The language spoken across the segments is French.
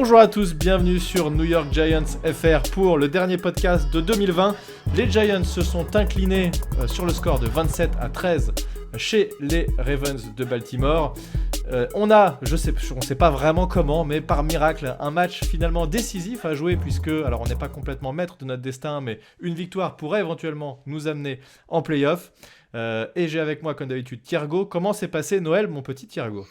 Bonjour à tous, bienvenue sur New York Giants FR pour le dernier podcast de 2020. Les Giants se sont inclinés sur le score de 27-13 chez les Ravens de Baltimore. On a, on ne sait pas vraiment comment, mais par miracle, un match finalement décisif à jouer puisque, alors on n'est pas complètement maître de notre destin, mais une victoire pourrait éventuellement nous amener en play-off. Et j'ai avec moi, comme d'habitude, Thiergo. Comment s'est passé Noël, mon petit Thiergo ?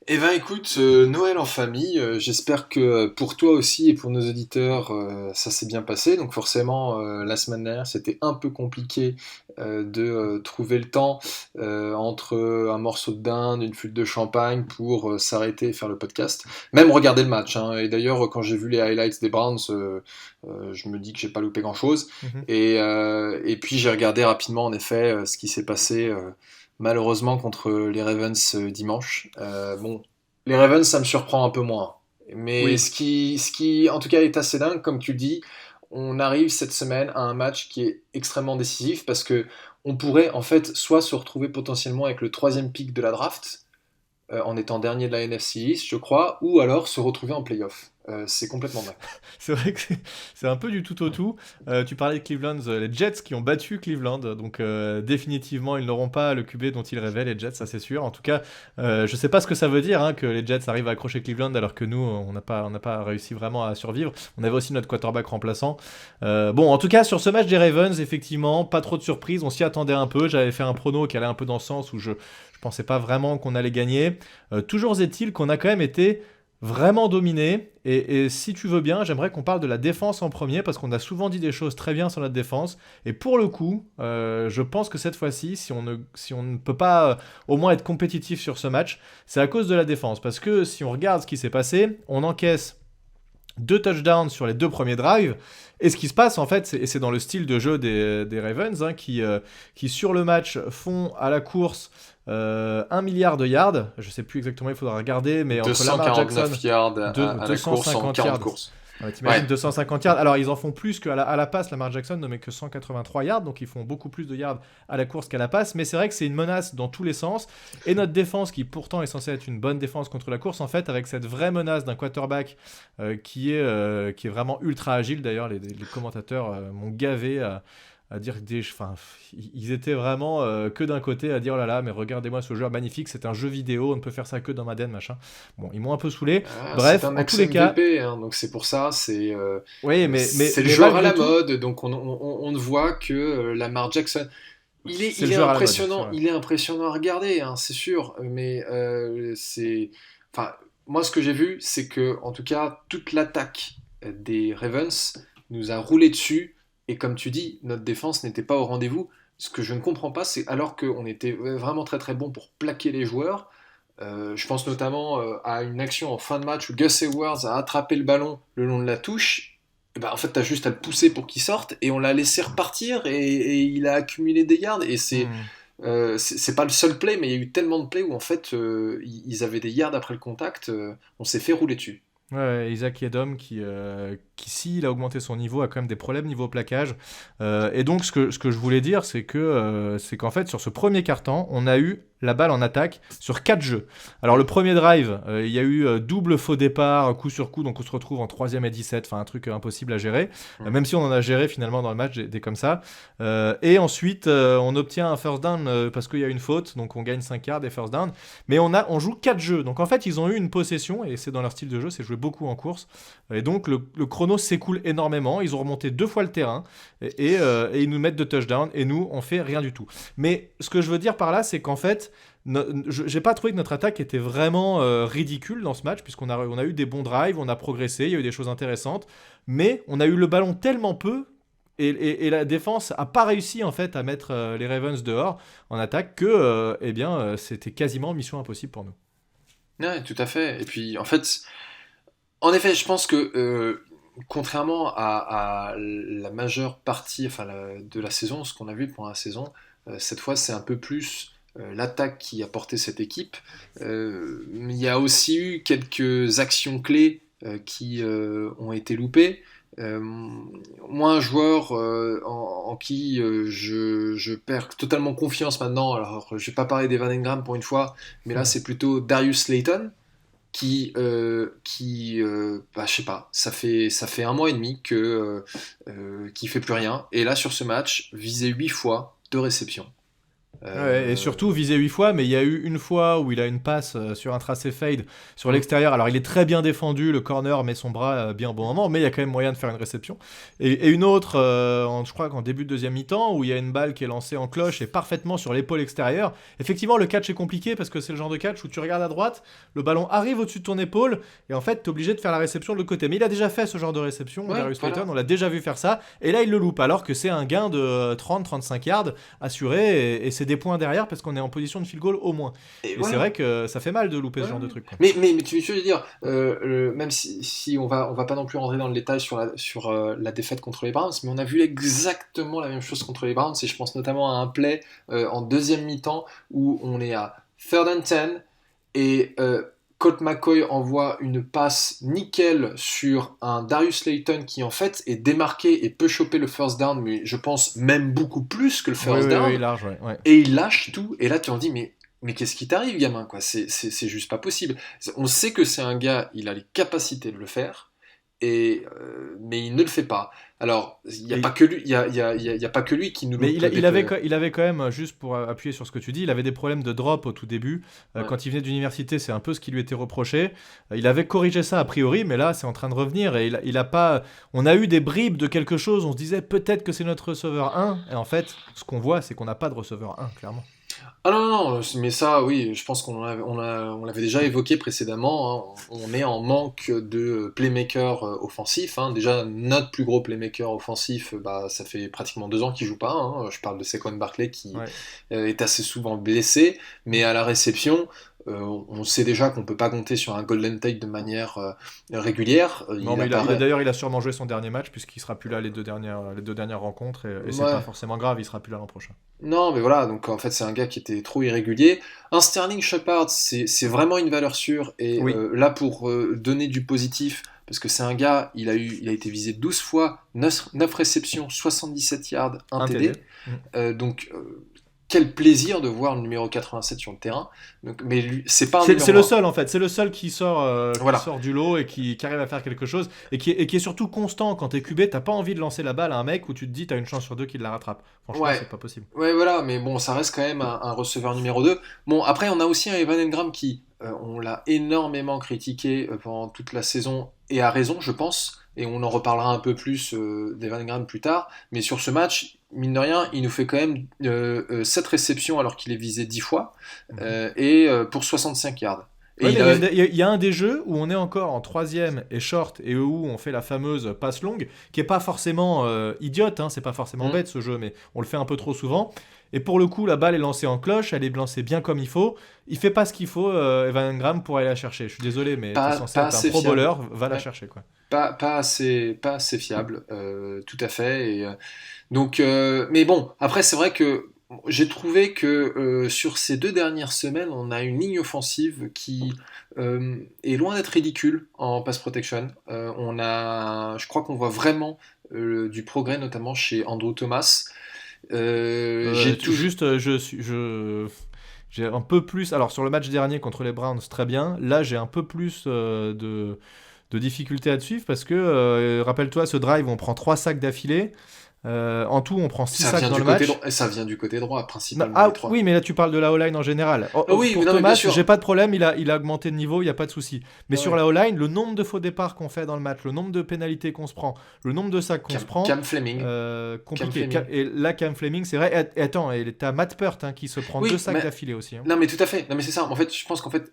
Eh ben écoute, Noël en famille, j'espère que pour toi aussi et pour nos auditeurs, ça s'est bien passé. Donc forcément, la semaine dernière, c'était un peu compliqué de trouver le temps entre un morceau de dinde, une flûte de champagne pour s'arrêter et faire le podcast. Même regarder le match, hein. Et d'ailleurs, quand j'ai vu les highlights des Browns, je me dis que j'ai pas loupé grand-chose. Et puis j'ai regardé rapidement, en effet, ce qui s'est passé malheureusement contre les Ravens dimanche. Bon, les Ravens, ça me surprend un peu moins. Mais Oui. ce qui, en tout cas, est assez dingue, comme tu le dis, on arrive cette semaine à un match qui est extrêmement décisif parce que on pourrait en fait soit se retrouver potentiellement avec le 3e pick de la draft en étant dernier de la NFC East, je crois, ou alors se retrouver en playoff. C'est complètement dingue. C'est vrai que c'est un peu du tout au tout. Tu parlais de Cleveland, les Jets qui ont battu Cleveland, donc définitivement ils n'auront pas le QB dont ils rêvaient, les Jets, ça c'est sûr. En tout cas, je sais pas ce que ça veut dire que les Jets arrivent à accrocher Cleveland alors que nous on n'a pas réussi vraiment à survivre. On avait aussi notre quarterback remplaçant. Bon, en tout cas sur ce match des Ravens, effectivement, pas trop de surprises, on s'y attendait un peu. J'avais fait un prono qui allait un peu dans le sens où je pensais pas vraiment qu'on allait gagner. Toujours est-il qu'on a quand même été vraiment dominé, et si tu veux bien, j'aimerais qu'on parle de la défense en premier, parce qu'on a souvent dit des choses très bien sur notre défense, et pour le coup, je pense que cette fois-ci, si on ne peut pas au moins être compétitif sur ce match, c'est à cause de la défense, parce que si on regarde ce qui s'est passé, on encaisse 2 touchdowns sur les 2 premiers drives, et ce qui se passe en fait, et c'est dans le style de jeu des Ravens, qui sur le match font à la course 1 milliard de yards, je sais plus exactement, il faudra regarder, mais entre Lamar Jackson, 249 yards à la course en 40 courses. Ouais, t'imagines 250 yards, alors ils en font plus qu'à la passe, Lamar Jackson ne met que 183 yards, donc ils font beaucoup plus de yards à la course qu'à la passe, mais c'est vrai que c'est une menace dans tous les sens, et notre défense, qui pourtant est censée être une bonne défense contre la course, en fait, avec cette vraie menace d'un quarterback qui est vraiment ultra agile, d'ailleurs les commentateurs m'ont gavé à dire ils étaient vraiment que d'un côté à dire oh là là, mais regardez-moi ce jeu magnifique, c'est un jeu vidéo, on ne peut faire ça que dans Madden, machin. Bon, ils m'ont un peu saoulé. Bref, en tous les cas, MVP, hein, donc c'est pour ça, c'est c'est le joueur à la mode, donc on ne voit que Lamar Jackson. Il est impressionnant, il est impressionnant à regarder, hein, c'est sûr, mais moi ce que j'ai vu, c'est que en tout cas toute l'attaque des Ravens nous a roulé dessus. Et comme tu dis, notre défense n'était pas au rendez-vous. Ce que je ne comprends pas, c'est alors qu'on était vraiment très très bon pour plaquer les joueurs. Je pense notamment à une action en fin de match où Gus Edwards a attrapé le ballon le long de la touche. Et ben, en fait, tu as juste à le pousser pour qu'il sorte et on l'a laissé repartir et il a accumulé des yards. Et c'est pas le seul play, mais il y a eu tellement de plays où en fait ils avaient des yards après le contact. On s'est fait rouler dessus. Ouais, Isaac Edom qui s'il a augmenté son niveau, a quand même des problèmes niveau plaquage. Et donc, ce que je voulais dire, c'est qu'en fait, sur ce premier quart-temps, on a eu la balle en attaque sur 4 jeux. Alors, le premier drive, il y a eu double faux départ, coup sur coup, donc on se retrouve en 3e et 17, enfin un truc impossible à gérer, même si on en a géré finalement dans le match des comme ça. Et ensuite, on obtient un first down parce qu'il y a une faute, donc on gagne 5 yards et first down. Mais on joue 4 jeux, donc en fait, ils ont eu une possession, et c'est dans leur style de jeu, c'est jouer beaucoup en course. Et donc, le chrono s'écoule énormément. Ils ont remonté 2 fois le terrain et ils nous mettent 2 touchdowns et nous, on fait rien du tout. Mais ce que je veux dire par là, c'est qu'en fait, j'ai pas trouvé que notre attaque était vraiment ridicule dans ce match, puisqu'on a eu des bons drives, on a progressé, il y a eu des choses intéressantes, mais on a eu le ballon tellement peu. Et la défense a pas réussi en fait à mettre les Ravens dehors en attaque que c'était quasiment mission impossible pour nous. Ouais, tout à fait. Et puis en fait, en effet, je pense que contrairement à la majeure partie de la saison, ce qu'on a vu pendant la saison, cette fois c'est un peu plus l'attaque qui a porté cette équipe. Il y a aussi eu quelques actions clés qui ont été loupées. Moi, un joueur en qui je perds totalement confiance maintenant, alors je vais pas parler d'Evan Engram pour une fois, mais là c'est plutôt Darius Slayton. je sais pas, ça fait un mois et demi qu'il fait plus rien. Et là, sur ce match, visé 8 fois, 2 réceptions. Ouais, et Euh, surtout visé 8 fois, mais il y a eu une fois où il a une passe sur un tracé fade sur mm, l'extérieur. Alors il est très bien défendu, le corner met son bras bien au bon moment, mais il y a quand même moyen de faire une réception. Et une autre, je crois qu'en début de deuxième mi-temps, où il y a une balle qui est lancée en cloche et parfaitement sur l'épaule extérieure. Effectivement, le catch est compliqué parce que c'est le genre de catch où tu regardes à droite, le ballon arrive au-dessus de ton épaule, et en fait, tu es obligé de faire la réception de l'autre côté. Mais il a déjà fait ce genre de réception, ouais, Darius Layton, voilà. on l'a déjà vu faire ça, et là il le loupe, alors que c'est un gain de 30-35 yards assuré, et c'est des points derrière parce qu'on est en position de field goal au moins. Et Et c'est voilà. vrai que ça fait mal de louper Ouais, ce genre de ouais. truc, quoi. Mais tu veux dire, même si on va pas non plus rentrer dans le détail sur la défaite contre les Browns, mais on a vu exactement la même chose contre les Browns, et je pense notamment à un play en deuxième mi-temps où on est à third and 10 et Colt McCoy envoie une passe nickel sur un Darius Layton qui en fait est démarqué et peut choper le first down, mais je pense même beaucoup plus que le Oui, first oui, oui, down, large, ouais. Ouais. et il lâche tout, et là tu en dis mais qu'est-ce qui t'arrive, gamin, quoi? C'est juste pas possible. On sait que c'est un gars, il a les capacités de le faire, mais il ne le fait pas. Alors, il n'y a pas Et que lui, il y a pas que lui qui nous Mais loupe il avait quand même, juste pour appuyer sur ce que tu dis, il avait des problèmes de drop au tout début. Ouais. Quand il venait d'université, c'est un peu ce qui lui était reproché. Il avait corrigé ça a priori, mais là, c'est en train de revenir. Et il a pas. On a eu des bribes de quelque chose. On se disait peut-être que c'est notre receveur 1. Et en fait, ce qu'on voit, c'est qu'on n'a pas de receveur 1, clairement. Ah non, non, non, mais ça, oui, je pense on l'avait déjà évoqué précédemment, hein. On est en manque de playmaker offensif, hein. Déjà, notre plus gros playmaker offensif, bah, ça fait pratiquement 2 ans qu'il joue pas, hein. Je parle de Saquon Barkley qui Ouais. est assez souvent blessé, mais Mm. à la réception, on sait déjà qu'on peut pas compter sur un Golden Tate de manière régulière. Non, Il mais apparaît. d'ailleurs, il a sûrement joué son dernier match puisqu'il sera plus là les deux dernières rencontres. Et c'est pas Ouais. forcément grave, il sera plus là l'an prochain. Non, mais voilà, donc en fait, c'est un gars qui était trop irrégulier. Un Sterling Shepard, c'est vraiment une valeur sûre. Et Oui. là, pour donner du positif, parce que c'est un gars, il a été visé 12 fois, 9 réceptions, 77 yards, un Un TD. TD. Donc, quel plaisir de voir le numéro 87 sur le terrain. Donc, mais lui, c'est pas un C'est numéro le 1. seul en fait, c'est le seul qui Voilà. sort du lot et qui arrive à faire quelque chose et qui est surtout constant. Quand t'es QB, t'as pas envie de lancer la balle à un mec où tu te dis t'as une chance sur deux qu'il la rattrape. Franchement, Ouais. c'est pas possible. Ouais, voilà, mais bon, ça reste quand même un receveur numéro 2. Bon, après, on a aussi un Evan Engram qui, on l'a énormément critiqué pendant toute la saison, et à raison, je pense, et on en reparlera un peu plus d'Evan Engram plus tard, mais sur ce match, mine de rien, il nous fait quand même 7 réceptions alors qu'il est visé 10 fois, Mhm. et pour 65 yards. Et Ouais, il mais a... il y a un des jeux où on est encore en troisième et short et où on fait la fameuse passe longue, qui est pas forcément idiote, hein, c'est pas forcément Hmm. bête ce jeu, mais on le fait un peu trop souvent. Et pour le coup, la balle est lancée en cloche, elle est lancée bien comme il faut. Il fait pas ce qu'il faut, Evan Engram, pour aller la chercher. Je suis désolé, mais t'es censé Pas être un assez pro fiable. bowler, va la Ouais. chercher quoi. Pas assez fiable, tout à fait. Donc, mais bon, après, c'est vrai que j'ai trouvé que sur ces 2 dernières semaines, on a une ligne offensive qui est loin d'être ridicule en pass protection. Je crois qu'on voit vraiment du progrès, notamment chez Andrew Thomas. J'ai toujours. Juste, j'ai un peu plus. Alors, sur le match dernier contre les Browns, très bien. Là, j'ai un peu plus de difficultés à te suivre parce que, rappelle-toi, ce drive, on prend 3 sacs d'affilée. En tout, on prend 6 Ça sacs vient dans du le côté match. droit, ça vient du côté droit Non, principalement les ah trois. oui, mais là, tu parles de la O-line en général. Ah oui, mais Pour non, mais bien Thomas, j'ai sûr. pas de problème, il a augmenté de niveau, il n'y a pas de souci. Mais Ouais, sur ouais. la O-line, le nombre de faux départs qu'on fait dans le match, le nombre de pénalités qu'on se prend, le nombre de sacs qu'on se prend, Cam Fleming. Cam compliqué. Fleming. Et là, Cam Fleming, c'est vrai. Et attends, et t'as Matt Peart qui se prend 2 Oui, sacs mais d'affilée aussi, hein. non, mais tout à fait. Non, mais c'est ça. En fait, je pense qu'en fait,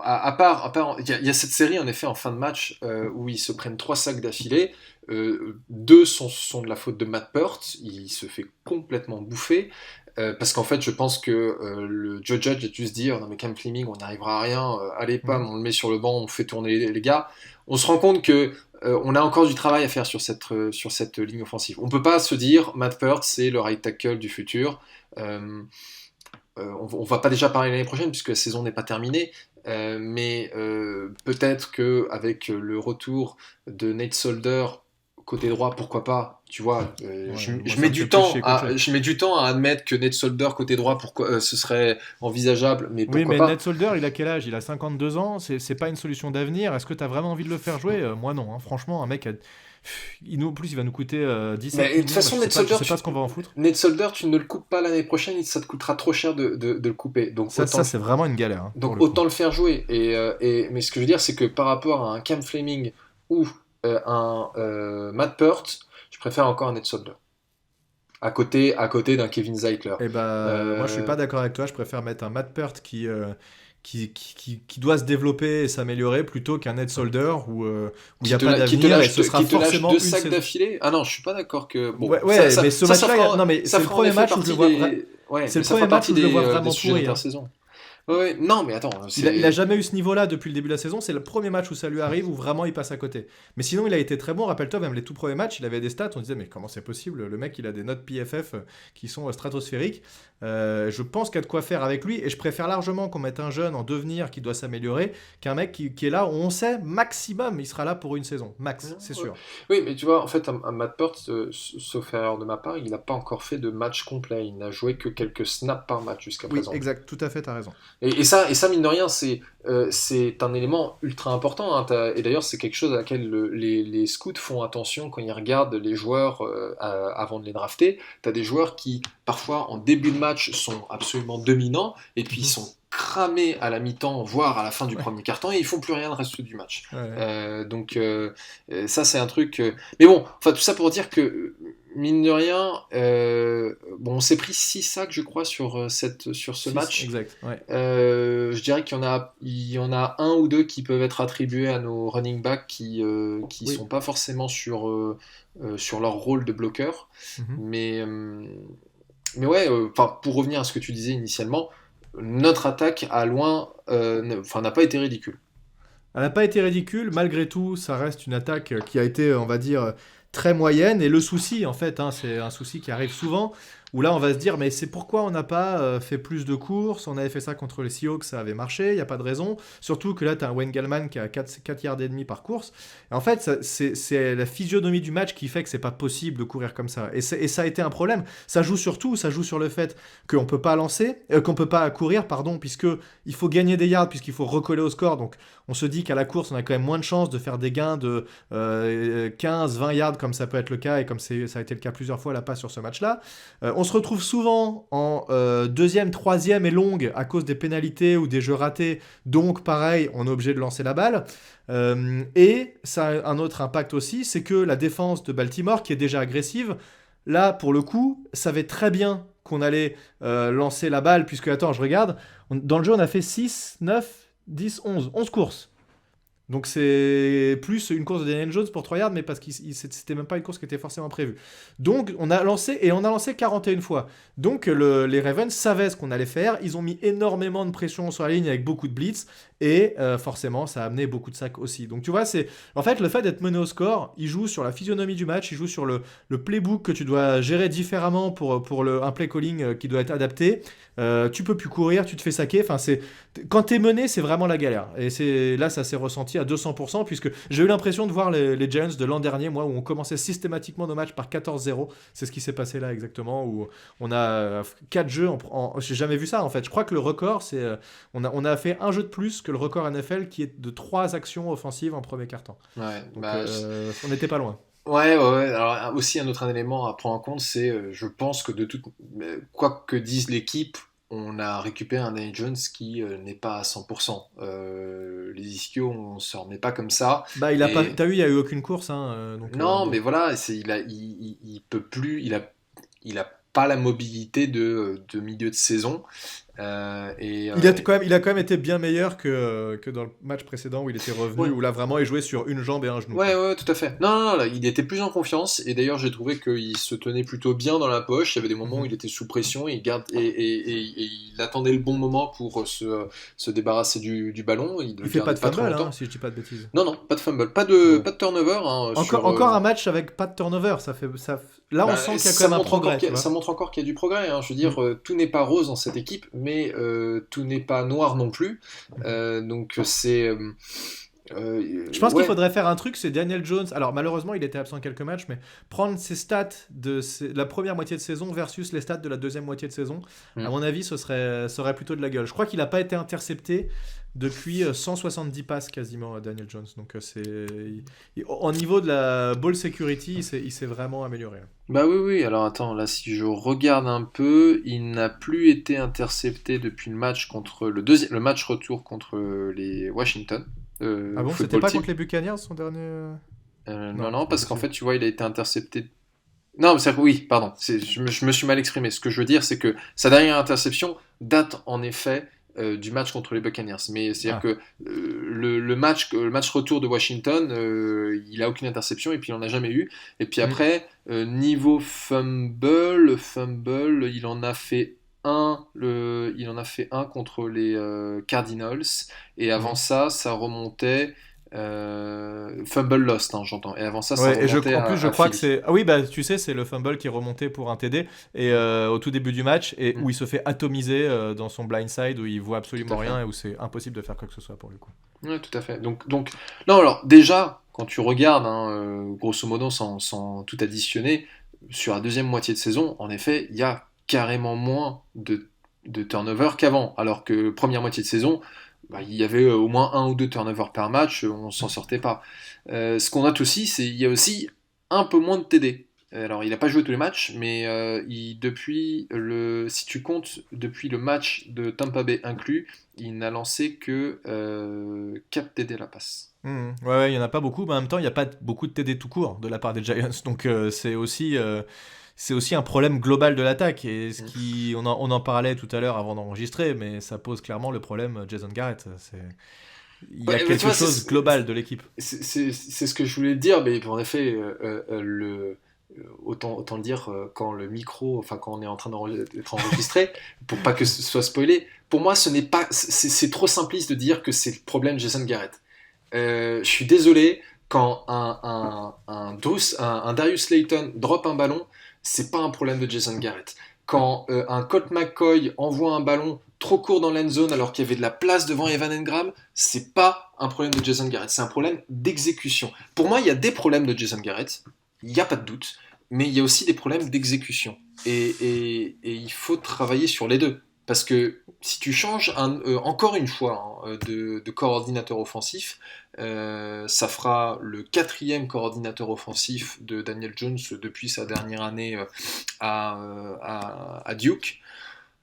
à part, il y a cette série en effet en fin de match où ils se prennent 3 sacs d'affilée. 2 sont de la faute de Matt Peart. Il se fait complètement bouffer. Parce qu'en fait, je pense que le Joe Judge a dû se dire non, mais Cam Fleming, on n'arrivera à rien. Allez, pam, Mhm. on le met sur le banc, on fait tourner les gars. On se rend compte que on a encore du travail à faire sur cette ligne offensive. On peut pas se dire Matt Peart, c'est le right tackle du futur. Euh, on va pas déjà parler l'année prochaine puisque la saison n'est pas terminée, mais peut-être que avec le retour de Nate Solder côté droit, pourquoi pas, tu vois. Ouais, moi Je ça mets me fait du plus temps chier qu'autre chose. je mets du temps à admettre que Ned Solder côté droit, pourquoi ce serait envisageable, mais Oui, pourquoi mais pas. Ned Solder, il a quel âge? Il a 52 ans, c'est pas une solution d'avenir. Est-ce que t'as vraiment envie de le faire jouer? Moi non, hein. Franchement, un mec, en plus, il va nous coûter 17 Mais de toute millions. Bah, façon, je sais pas ce qu'on va en foutre. Ned Solder, tu ne le coupes pas l'année prochaine, ça te coûtera trop cher de le couper. Ça c'est vraiment une galère, hein, pour Donc le coup. autant le faire jouer. Mais ce que je veux dire, c'est que par rapport à un Cam Fleming ou un Matt Peart, je préfère encore un Ned Solder. À côté d'un Kevin Zeitler. Et bah, moi je suis Euh, pas d'accord avec toi. Je préfère mettre un Matt Peart qui doit se développer et s'améliorer plutôt qu'un Ned Solder où il n'y a pas d'avenir et ce sera qui te lâche forcément deux une sacs saison. d'affilée. Ah non, je suis pas d'accord que. Bon, Ouais, ouais, mais ce match-là, non mais ça c'est le fera en premier effet match où je le partie vois des. Ouais, c'est mais le ça premier fera match partie où je le vois des vraiment sujets pourri, hein. d'intersaison. Ouais, ouais, non, mais attends, Il a jamais eu ce niveau-là depuis le début de la saison. C'est le premier match où ça lui arrive, où vraiment il passe à côté. Mais sinon, il a été très bon. Rappelle-toi, même les tout premiers matchs, il avait des stats. On disait, mais comment c'est possible? Le mec, il a des notes PFF qui sont stratosphériques. Je pense qu'il y a de quoi faire avec lui. Et je préfère largement qu'on mette un jeune en devenir qui doit s'améliorer qu'un mec qui est là où on sait maximum, il sera là pour une saison. Max, c'est Ouais. sûr. Oui, mais tu vois, en fait, un Matt Peart, sauf erreur de ma part, il n'a pas encore fait de match complet. Il n'a joué que quelques snaps par match jusqu'à Oui, présent. exact. Tout à fait, t'as raison. Et ça, mine de rien, c'est un élément ultra important, hein. Et d'ailleurs, c'est quelque chose à laquelle les scouts font attention quand ils regardent les joueurs avant de les drafter. Tu as des joueurs qui, parfois, en début de match, sont absolument dominants, et puis ils Mhm. sont cramés à la mi-temps, voire à la fin du Ouais, premier quart-temps, et ils font plus rien le reste du match. ouais, ouais. Ça, c'est un truc. Mais bon, enfin, tout ça pour dire que, mine de rien, bon, on s'est pris 6 sacs, je crois, sur ce 6, match. exact. Ouais. Je dirais qu'il y en a un ou deux qui peuvent être attribués à nos running backs qui Oui. sont pas forcément sur leur rôle de bloqueur. Mhm. Mais, euh, mais ouais, enfin, pour revenir à ce que tu disais initialement, notre attaque n'a pas été ridicule. Elle n'a pas été ridicule, malgré tout, ça reste une attaque qui a été, on va dire, très moyenne. Et le souci, en fait, hein, c'est un souci qui arrive souvent, où là, on va se dire, mais c'est pourquoi on n'a pas fait plus de courses. On avait fait ça contre les Seahawks, ça avait marché, il n'y a pas de raison. Surtout que là, tu as un Wayne Gallman qui a 4 yards et demi par course. Et en fait, c'est la physionomie du match qui fait que c'est pas possible de courir comme ça. Et ça a été un problème. Ça joue surtout, ça joue sur le fait qu'on peut pas qu'on peut pas courir, pardon, puisque il faut gagner des yards, puisqu'il faut recoller au score. Donc, on se dit qu'à la course, on a quand même moins de chances de faire des gains de 15-20 yards, comme ça peut être le cas, et comme ça a été le cas plusieurs fois, là, pas sur ce match-là. On se retrouve souvent en deuxième, troisième et longue à cause des pénalités ou des jeux ratés. Donc, pareil, on est obligé de lancer la balle. Et ça a un autre impact aussi, c'est que la défense de Baltimore, qui est déjà agressive, là, pour le coup, savait très bien qu'on allait lancer la balle, puisque, attends, je regarde, dans le jeu, on a fait 6, 9, 10, 11 courses. Donc c'est plus une course de Daniel Jones pour 3 yards, mais parce que c'était même pas une course qui était forcément prévue. Donc on a lancé 41 fois. Donc les Ravens savaient ce qu'on allait faire. Ils ont mis énormément de pression sur la ligne avec beaucoup de blitz. Et forcément, ça a amené beaucoup de sacs aussi. Donc tu vois, en fait, le fait d'être mené au score, il joue sur la physionomie du match, il joue sur le playbook que tu dois gérer différemment pour un play calling qui doit être adapté. Tu peux plus courir, tu te fais saquer. Enfin, quand t'es mené, c'est vraiment la galère. Et là, ça s'est ressenti à 200%, puisque j'ai eu l'impression de voir les Giants de l'an dernier, moi, où on commençait systématiquement nos matchs par 14-0. C'est ce qui s'est passé là exactement, où on a 4 jeux. J'ai jamais vu ça en fait. Je crois que le record, on a fait un jeu de plus que le record NFL qui est de 3 actions offensives en premier quart-temps. Ouais, Donc on n'était pas loin. ouais, ouais, ouais. Alors aussi un autre élément à prendre en compte, c'est, je pense que quoi que dise l'équipe, on a récupéré un Danny Jones qui n'est pas à 100%. Les ischios, on se remet pas comme ça. Bah, il a pas, Et t'as vu, il y a eu aucune course, hein, donc non, bon. mais voilà, il peut plus, il a pas la mobilité de milieu de saison. Et Il a quand même été bien meilleur que dans le match précédent où il était revenu, ouais, où là vraiment il jouait sur une jambe et un genou, ouais, quoi. ouais, tout à fait. Non, non, non, là, il était plus en confiance et d'ailleurs j'ai trouvé qu'il se tenait plutôt bien dans la poche. Il y avait des moments où Mhm. il était sous pression et il attendait le bon moment pour se débarrasser du ballon. Il le Il fait pas gardait de pas trop fumble, hein, longtemps. si je dis pas de bêtises. Non, non, pas de fumble, pas Bon. de turnover, hein, Encore un match avec pas de turnover, là on Bah, sent qu'il y a quand même un progrès, tu ça vois. montre encore qu'il y a du progrès, hein. Je veux Mm. dire, tout n'est pas rose dans cette équipe, mais tout n'est pas noir non plus. Mhm. Donc c'est Je pense qu'il Ouais. faudrait faire un truc, c'est Daniel Jones. Alors malheureusement, il était absent quelques matchs, mais prendre ses stats de la première moitié de saison versus les stats de la deuxième moitié de saison, à Hmm. mon avis, ça aurait plutôt de la gueule. Je crois qu'il n'a pas été intercepté depuis 170 passes quasiment, Daniel Jones. Donc au niveau de la ball security, il s'est vraiment amélioré. Bah oui, oui, alors attends, là si je regarde un peu, il n'a plus été intercepté depuis le match contre le match retour contre les Washington Ah bon, c'était Football pas Team. contre les Buccaneers son dernier Non, Non, non, c'est pas parce qu'en possible. fait, tu vois, il a été intercepté. Non, mais oui, pardon, je me suis mal exprimé. Ce que je veux dire, c'est que sa dernière interception date en effet du match contre les Buccaneers. Mais c'est-à-dire Ah. que le match retour de Washington, il a aucune interception et puis il en a jamais eu. Et puis Hmm. après, niveau fumble, il en a fait un contre les Cardinals. Et avant Mhm. ça, ça remontait. Fumble lost, hein, j'entends. Et avant ça, ça Ouais, et remontait en plus, je à crois que Philly. c'est. Ah oui, bah tu sais, c'est le fumble qui est remonté pour un TD et, au tout début du match et Mm, où il se fait atomiser dans son blind side où il voit tout absolument à fait. rien et où c'est impossible de faire quoi que ce soit pour le coup. Ouais, tout à fait. Donc, non, alors déjà, quand tu regardes, hein, grosso modo, sans tout additionner, sur la deuxième moitié de saison, en effet, il y a carrément moins de turnover qu'avant. Alors que première moitié de saison, bah, il y avait au moins un ou deux turnovers par match, on s'en sortait pas. Ce qu'on note aussi, c'est il y a aussi un peu moins de TD. Alors, il n'a pas joué tous les matchs, mais si tu comptes depuis le match de Tampa Bay inclus, il n'a lancé que 4 TD à la passe. Mhm. Ouais, ouais, il y en a pas beaucoup, mais en même temps, il n'y a pas beaucoup de TD tout court de la part des Giants, donc c'est aussi un problème global de l'attaque et Mm. on en parlait tout à l'heure avant d'enregistrer, mais ça pose clairement le problème Jason Garrett. Il y a Ouais, mais tu quelque vois, chose global de l'équipe. c'est ce que je voulais te dire, mais en effet, autant le dire quand le micro, enfin quand on est en train d'être enregistré, pour pas que ce soit spoilé, pour moi, ce n'est pas, c'est trop simpliste de dire que c'est le problème Jason Garrett. Je suis désolé, quand un Darius Slayton drop un ballon, c'est pas un problème de Jason Garrett. Quand un Colt McCoy envoie un ballon trop court dans l'end zone alors qu'il y avait de la place devant Evan Engram, c'est pas un problème de Jason Garrett, c'est un problème d'exécution. Pour moi, il y a des problèmes de Jason Garrett, il n'y a pas de doute, mais il y a aussi des problèmes d'exécution. Et il faut travailler sur les deux. Parce que si tu changes encore une fois hein, de coordinateur offensif, ça fera le quatrième coordinateur offensif de Daniel Jones depuis sa dernière année à Duke.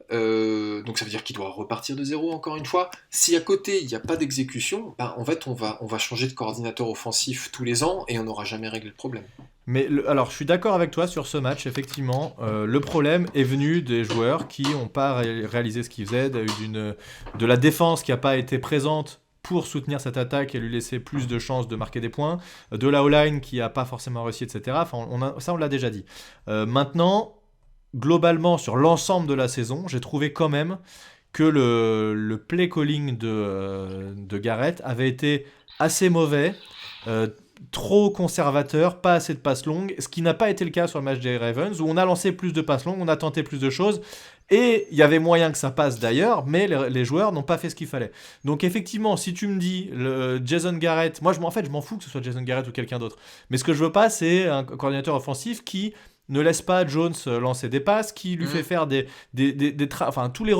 Donc ça veut dire qu'il doit repartir de zéro encore une fois. Si à côté il n'y a pas d'exécution, ben, en fait on va changer de coordinateur offensif tous les ans et on n'aura jamais réglé le problème. Mais alors, je suis d'accord avec toi sur ce match, effectivement. Le problème est venu des joueurs qui n'ont pas réalisé ce qu'ils faisaient, de la défense qui n'a pas été présente pour soutenir cette attaque et lui laisser plus de chances de marquer des points, de la O-line qui n'a pas forcément réussi, etc. Enfin, ça, on l'a déjà dit. Maintenant, globalement, sur l'ensemble de la saison, j'ai trouvé quand même que le play calling de Garrett avait été assez mauvais, euh, trop conservateur, pas assez de passes longues, ce qui n'a pas été le cas sur le match des Ravens, où on a lancé plus de passes longues, on a tenté plus de choses, et il y avait moyen que ça passe d'ailleurs, mais les joueurs n'ont pas fait ce qu'il fallait. Donc effectivement, si tu me dis Jason Garrett, moi en fait je m'en fous que ce soit Jason Garrett ou quelqu'un d'autre, mais ce que je veux pas c'est un coordinateur offensif qui ne laisse pas Jones lancer des passes, qui lui fait Mmh. faire enfin tous les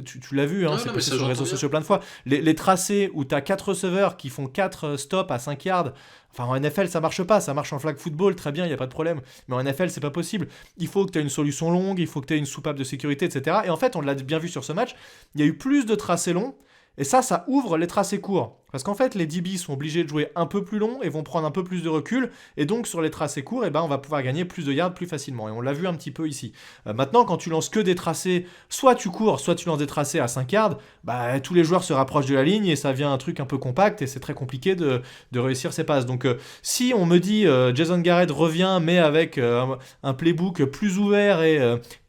tu l'as vu, hein, Ouais, c'est non, mais passé ça sur les j'entends réseaux bien. sociaux plein de fois, les tracés où tu as 4 receveurs qui font 4 stops à 5 yards. Enfin, en NFL, ça marche pas. Ça marche en flag football, très bien, il n'y a pas de problème. Mais en NFL, c'est pas possible. Il faut que tu aies une solution longue, il faut que tu aies une soupape de sécurité, etc. Et en fait, on l'a bien vu sur ce match, il y a eu plus de tracés longs. Et ça ouvre les tracés courts. Parce qu'en fait, les DB sont obligés de jouer un peu plus long et vont prendre un peu plus de recul. Et donc, sur les tracés courts, eh ben, on va pouvoir gagner plus de yards plus facilement. Et on l'a vu un petit peu ici. Maintenant, quand tu lances que des tracés, soit tu cours, soit tu lances des tracés à 5 yards, bah, tous les joueurs se rapprochent de la ligne et ça devient un truc un peu compact et c'est très compliqué de réussir ses passes. Donc, si on me dit Jason Garrett revient, mais avec un playbook plus ouvert et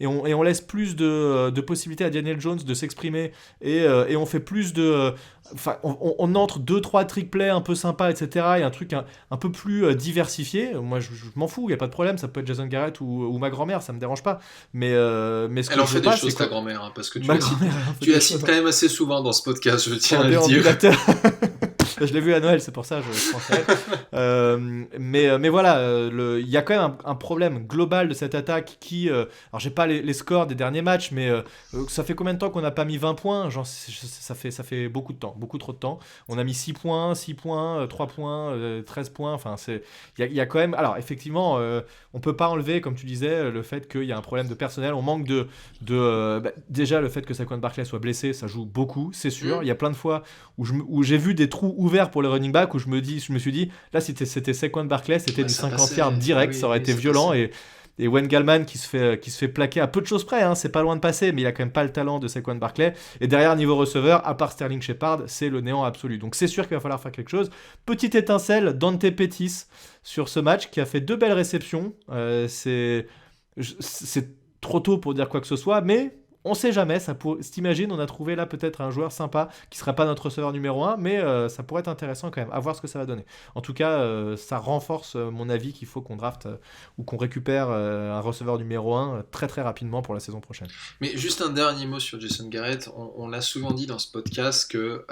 on laisse plus de possibilités à Daniel Jones de s'exprimer et on fait plus de. Enfin, on entre 2-3 trick plays un peu sympas, etc. Et un truc un peu plus diversifié. Moi, je m'en fous, il n'y a pas de problème. Ça peut être Jason Garrett ou ma grand-mère, ça me dérange pas. Mais ce Elle que en je fait veux des pas, c'est choses, ta quoi. grand-mère, hein, parce que tu Ma la cites, grand-mère a un peu tu la des cites choses quand même assez souvent dans ce podcast, je tiens en à le dire. déambulateur. Je l'ai vu à Noël, c'est pour ça je pensais. Mais voilà, il y a quand même un problème global de cette attaque qui. Alors, j'ai pas les scores des derniers matchs, mais ça fait combien de temps qu'on n'a pas mis 20 points? Genre, ça fait beaucoup de temps, beaucoup trop de temps. On a mis 6 points, 6 points, 3 points, 13 points. Enfin, il y a quand même. Alors, effectivement, on peut pas enlever, comme tu disais, le fait qu'il y a un problème de personnel. On manque déjà, le fait que Saquon Barkley soit blessé, ça joue beaucoup, c'est sûr. Il y a plein de fois où j'ai vu des trous ouverts pour les running backs où je me suis dit, là, si c'était Saquon Barkley, c'était du 50 yards direct, ça aurait été violent. Et Wayne Gallman qui se fait plaquer à peu de choses près, hein, c'est pas loin de passer, mais il a quand même pas le talent de Saquon Barkley. Et derrière, niveau receveur, à part Sterling Shepard, c'est le néant absolu. Donc c'est sûr qu'il va falloir faire quelque chose. Petite étincelle, Dante Pettis sur ce match qui a fait 2 belles réceptions. C'est trop tôt pour dire quoi que ce soit, mais on sait jamais. T'imagines, on a trouvé là peut-être un joueur sympa qui serait pas notre receveur numéro 1, mais ça pourrait être intéressant quand même, à voir ce que ça va donner. En tout cas, ça renforce mon avis qu'il faut qu'on draft ou qu'on récupère un receveur numéro 1 très très rapidement pour la saison prochaine. Mais juste un dernier mot sur Jason Garrett. On l'a souvent dit dans ce podcast que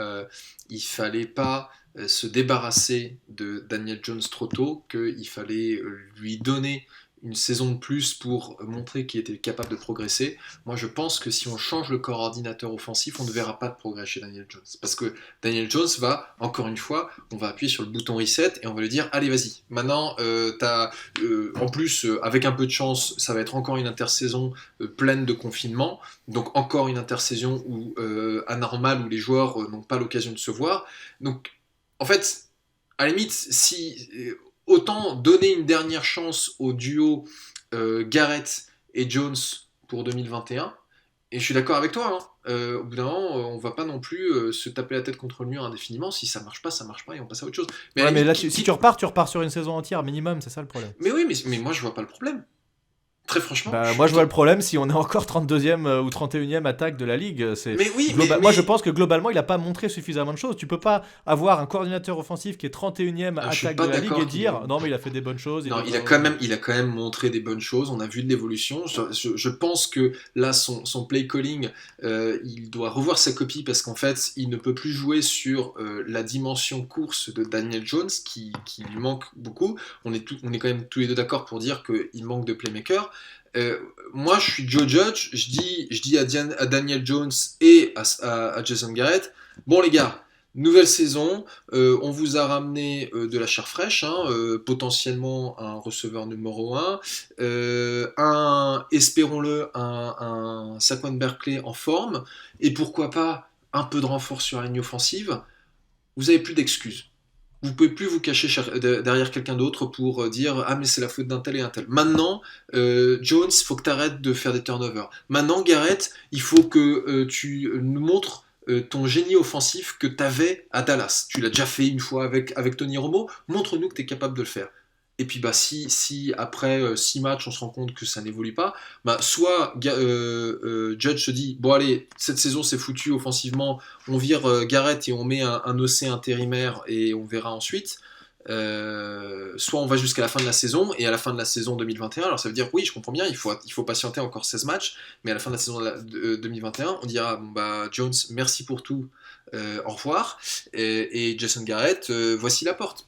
il fallait pas se débarrasser de Daniel Jones trop tôt, qu'il fallait lui donner une saison de plus pour montrer qu'il était capable de progresser. Moi, je pense que si on change le coordinateur offensif, on ne verra pas de progrès chez Daniel Jones. Parce que Daniel Jones va, encore une fois, on va appuyer sur le bouton reset et on va lui dire, allez, vas-y. Maintenant, en plus, avec un peu de chance, ça va être encore une intersaison pleine de confinement. Donc, encore une intersaison anormale où les joueurs n'ont pas l'occasion de se voir. Donc, en fait, à la limite, si... autant donner une dernière chance au duo Garrett et Jones pour 2021. Et je suis d'accord avec toi. Au bout d'un moment, on va pas non plus se taper la tête contre le mur indéfiniment. Si ça marche pas et on passe à autre chose. Mais là, si tu repars sur une saison entière minimum, c'est ça le problème. Mais oui, mais moi je vois pas le problème. Très franchement. Moi, je vois le problème si on est encore 32e ou 31e attaque de la ligue. Mais oui, moi, je pense que globalement, il n'a pas montré suffisamment de choses. Tu peux pas avoir un coordinateur offensif qui est 31e attaque de la ligue et dire non, mais il a fait des bonnes choses. Non, il a quand même montré des bonnes choses. On a vu de l'évolution. Je pense que là, son play calling, il doit revoir sa copie parce qu'en fait, il ne peut plus jouer sur la dimension course de Daniel Jones qui lui manque beaucoup. On est quand même tous les deux d'accord pour dire qu'il manque de playmaker. Moi, je suis Joe Judge, je dis à Daniel Jones et à Jason Garrett, bon les gars, nouvelle saison, on vous a ramené de la chair fraîche, potentiellement un receveur numéro 1, espérons-le, un Saquon Barkley en forme, et pourquoi pas un peu de renfort sur la ligne offensive. Vous n'avez plus d'excuses. Vous ne pouvez plus vous cacher derrière quelqu'un d'autre pour dire « Ah, mais c'est la faute d'un tel et un tel ». Maintenant, Jones, il faut que tu arrêtes de faire des turnovers. Maintenant, Garrett, il faut que tu nous montres ton génie offensif que tu avais à Dallas. Tu l'as déjà fait une fois avec Tony Romo. Montre-nous que tu es capable de le faire. Et puis si après 6 matchs on se rend compte que ça n'évolue pas, soit Judge se dit bon allez, cette saison c'est foutu offensivement, on vire Garrett et on met un OC intérimaire et on verra ensuite. Soit on va jusqu'à la fin de la saison, et à la fin de la saison 2021, alors ça veut dire oui, je comprends bien, il faut patienter encore 16 matchs, mais à la fin de la saison 2021 on dira bon Jones, merci pour tout, au revoir, et Jason Garrett, voici la porte.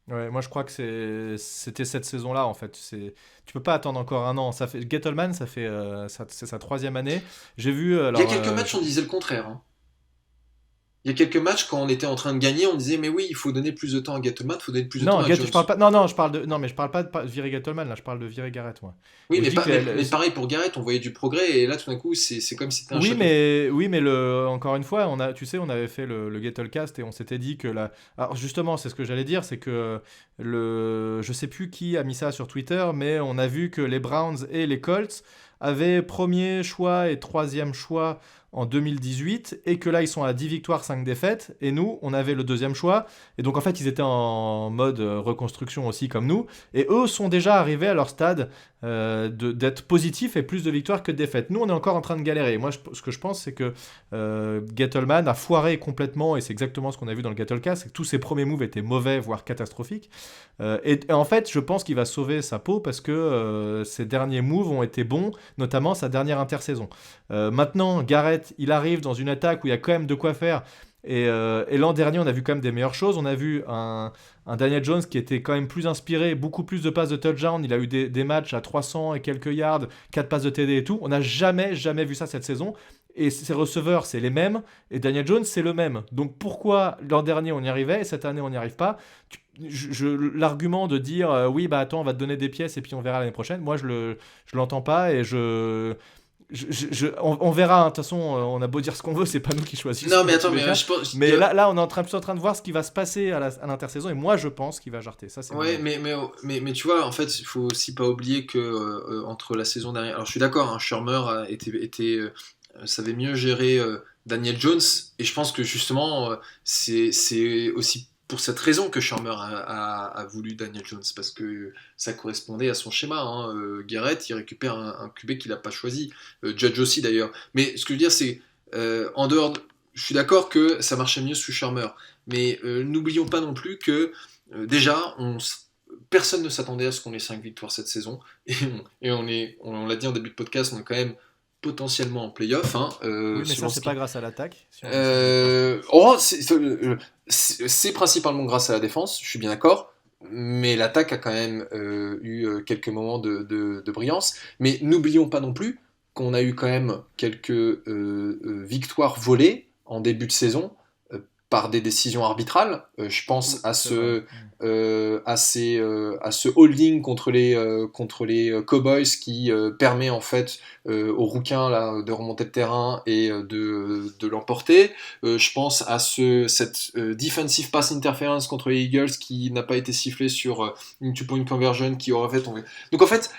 Ouais, moi je crois que c'était cette saison-là en fait. Tu peux pas attendre encore un an. Gettleman, c'est sa 3e année. J'ai vu. Il y a quelques matchs on disait le contraire. Il y a quelques matchs, quand on était en train de gagner, on disait mais oui, il faut donner plus de temps à Gettleman, il faut donner plus de temps à Jones. Je parle pas. Non, je parle pas de virer Gettleman, là, je parle de virer Garrett, moi. Oui, mais pareil pour Garrett, on voyait du progrès, et là tout d'un coup, c'est comme si c'était un château. Mais encore une fois, on avait fait le Gettlecast et on s'était dit que alors justement, c'est ce que j'allais dire, c'est que je sais plus qui a mis ça sur Twitter, mais on a vu que les Browns et les Colts avaient premier choix et 3e choix en 2018, et que là ils sont à 10 victoires, 5 défaites, et nous on avait le 2e choix, et donc en fait ils étaient en mode reconstruction aussi comme nous, et eux sont déjà arrivés à leur stade d'être positifs et plus de victoires que de défaites. Nous on est encore en train de galérer. Moi ce que je pense, c'est que Gettleman a foiré complètement, et c'est exactement ce qu'on a vu dans le Gettlecast, c'est que tous ses premiers moves étaient mauvais, voire catastrophiques, et en fait je pense qu'il va sauver sa peau parce que ses derniers moves ont été bons, notamment sa dernière intersaison. Maintenant Garrett, il arrive dans une attaque où il y a quand même de quoi faire. Et l'an dernier, on a vu quand même des meilleures choses. On a vu un Daniel Jones qui était quand même plus inspiré, beaucoup plus de passes de touchdown. Il a eu des matchs à 300 et quelques yards, 4 passes de TD et tout. On n'a jamais vu ça cette saison. Et ses receveurs, c'est les mêmes. Et Daniel Jones, c'est le même. Donc pourquoi l'an dernier, on y arrivait et cette année, on n'y arrive pas? L'argument de dire oui, bah attends, on va te donner des pièces et puis on verra l'année prochaine, moi, je l'entends pas et on verra, hein. De toute façon, on a beau dire ce qu'on veut, c'est pas nous qui choisissons. Non, mais attends, mais je pense. Mais là, on est plus en train de voir ce qui va se passer à l'intersaison, et moi, je pense qu'il va jarter. Ça, c'est Ouais, mais tu vois, en fait, il faut aussi pas oublier que entre la saison dernière. Alors, je suis d'accord, hein, Shurmur savait mieux gérer Daniel Jones, et je pense que justement, c'est aussi pour cette raison que Shurmur a voulu Daniel Jones, parce que ça correspondait à son schéma. Hein. Garrett, il récupère un QB qu'il n'a pas choisi. Judge aussi, d'ailleurs. Mais ce que je veux dire, c'est, en dehors. Je suis d'accord que ça marchait mieux sous Shurmur, mais n'oublions pas non plus que déjà, personne ne s'attendait à ce qu'on ait 5 victoires cette saison, et on l'a dit en début de podcast, on est quand même potentiellement en playoff. Hein, oui, mais ça, c'est pas grâce à l'attaque. C'est principalement grâce à la défense, je suis bien d'accord, mais l'attaque a quand même eu quelques moments de brillance. Mais n'oublions pas non plus qu'on a eu quand même quelques victoires volées en début de saison par des décisions arbitrales. Je pense à ce holding contre les Cowboys qui permet en fait aux rouquins là, de remonter de terrain et de l'emporter. Je pense à cette defensive pass interference contre les Eagles qui n'a pas été sifflée sur une two-point conversion qui aurait fait tomber. Donc en fait,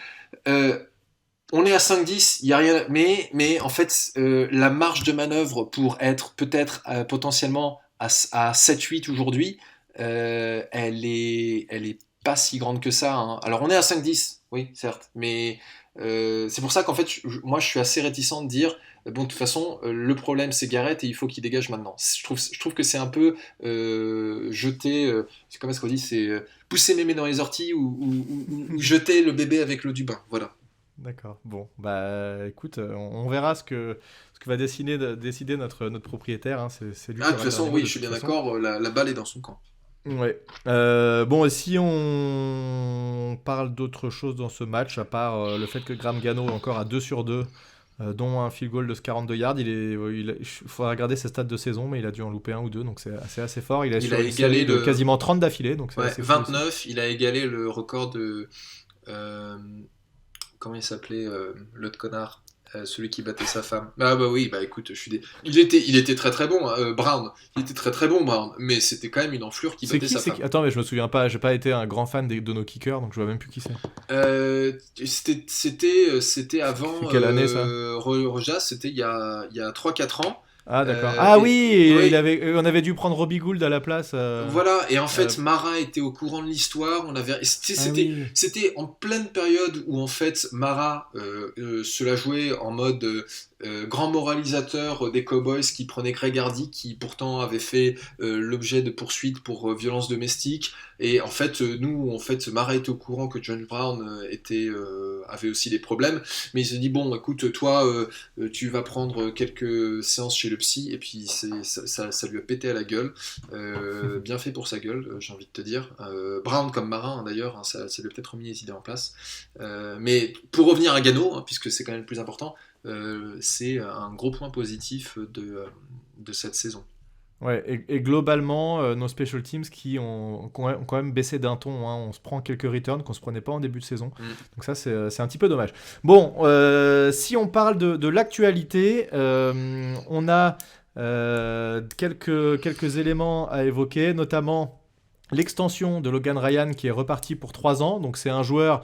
on est à 5-10, il y a rien, mais en fait, la marge de manœuvre pour être peut-être potentiellement à 7-8 aujourd'hui, elle est pas si grande que ça. Hein. Alors on est à 5-10, oui, certes, mais c'est pour ça qu'en fait, moi je suis assez réticent de dire, bon, de toute façon, le problème c'est Garrett et il faut qu'il dégage maintenant. Je trouve que c'est un peu jeter, comment est-ce qu'on dit, c'est pousser mémé dans les orties ou jeter le bébé avec l'eau du bain, voilà. D'accord. Bon, bah écoute, on verra ce que va décider notre propriétaire. Hein. C'est lui Ah, qui de toute aura le façon, dernier mot, oui, de je suis toute bien façon. d'accord, la balle est dans son camp. Ouais. Bon, et si on parle d'autre chose dans ce match, à part le fait que Graham Gano est encore à 2 sur 2, dont un field goal de 42 yards, il faudra regarder ses stats de saison, mais il a dû en louper un ou deux, donc c'est assez fort. Il est Il sur a une égalé série de quasiment 30 d'affilée, donc c'est Ouais, assez fou aussi. 29, il a égalé le record de. euh, Comment il s'appelait, l'autre connard, celui qui battait sa femme. Ah bah oui, bah écoute, il était très très bon, hein, Brown. Il était très très bon, Brown, mais c'était quand même une enflure qui C'est battait qui, sa c'est femme. qui? Attends, mais je me souviens pas, j'ai pas été un grand fan de nos kickers, donc je vois même plus qui c'est. C'était C'est avant quelle année ça? Rojas, c'était il y a 3-4 ans. Ah d'accord. Ah oui, Oui, on avait dû prendre Robbie Gould à la place. voilà, et en Euh, fait, Mara était au courant de l'histoire. Ah oui. C'était en pleine période où en fait Mara se la jouait en mode grand moralisateur des Cowboys qui prenait Greg Hardy, qui pourtant avait fait l'objet de poursuites pour violence domestique. Et en fait, nous, en fait, Mara était au courant que John Brown avait aussi des problèmes, mais il se dit bon, écoute, toi, tu vas prendre quelques séances chez le psy, et puis ça lui a pété à la gueule. Bien fait pour sa gueule, j'ai envie de te dire. Brown comme marin, hein, d'ailleurs, hein, ça lui a peut-être remis les idées en place. Mais pour revenir à Gano, hein, puisque c'est quand même le plus important, c'est un gros point positif de cette saison. Ouais, et globalement, nos special teams qui ont quand même baissé d'un ton. Hein. On se prend quelques returns qu'on se prenait pas en début de saison. Mm. Donc ça, c'est un petit peu dommage. Bon, si on parle de l'actualité, on a quelques éléments à évoquer, notamment l'extension de Logan Ryan qui est reparti pour 3 ans. Donc c'est un joueur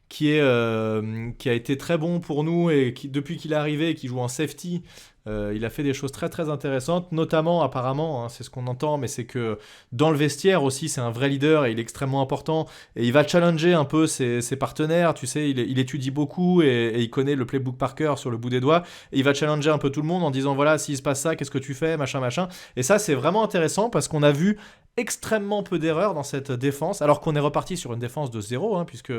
qui a été très bon pour nous et qui, depuis qu'il est arrivé, qui joue en safety, il a fait des choses très très intéressantes, notamment apparemment, hein, c'est ce qu'on entend, mais c'est que dans le vestiaire aussi, c'est un vrai leader et il est extrêmement important et il va challenger un peu ses partenaires, tu sais, il étudie beaucoup et il connaît le playbook par cœur sur le bout des doigts et il va challenger un peu tout le monde en disant voilà, s'il se passe ça, qu'est-ce que tu fais, machin, machin. Et ça, c'est vraiment intéressant parce qu'on a vu extrêmement peu d'erreurs dans cette défense, alors qu'on est reparti sur une défense de 0, hein, puisque